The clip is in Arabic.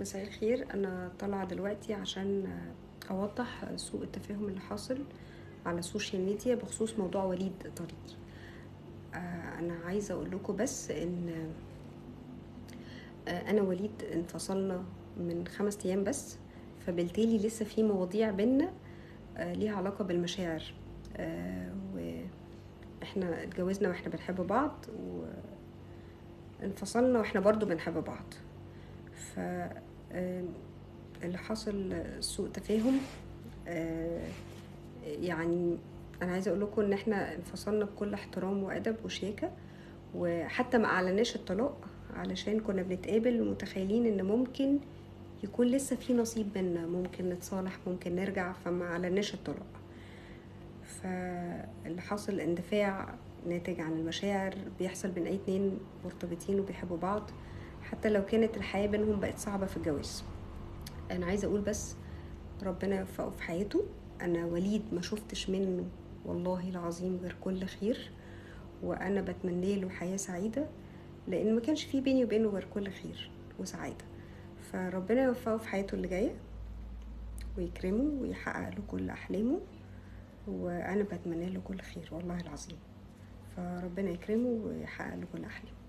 مساء الخير. انا طالعه دلوقتي عشان اوضح سوء التفاهم اللي حاصل على السوشيال ميديا بخصوص موضوع وليد طريق. انا عايزه اقول لكم بس ان انا وليد انفصلنا من 5 ايام بس، فبالتالي لسه في مواضيع بينا ليها علاقه بالمشاعر. واحنا اتجوزنا واحنا بنحب بعض، وانفصلنا واحنا برضو بنحب بعض. ف اللي حصل سوء تفاهم. يعني انا عايزه اقول لكم ان احنا انفصلنا بكل احترام وادب وشياكه، وحتى ما اعلناش الطلاق علشان كنا بنتقابل ومتخيلين ان ممكن يكون لسه في نصيب بينا، ممكن نتصالح، ممكن نرجع، فما اعلناش الطلاق. فاللي حصل اندفاع ناتج عن المشاعر بيحصل بين اي اتنين مرتبطين وبيحبوا بعض، حتى لو كانت الحياه بينهم بقت صعبه في الجواز. انا عايزه اقول بس ربنا يوفقه في حياته. انا وليد ما شفتش منه والله العظيم غير كل خير، وانا بتمنى له حياة سعيدة، لان ما كانش في بيني وبينه غير كل خير وسعادة. فربنا يوفقه في حياته اللي جاية ويكرمه ويحقق له كل احلامه، وانا بتمنى له كل خير والله العظيم. فربنا يكرمه ويحقق له كل احلامه.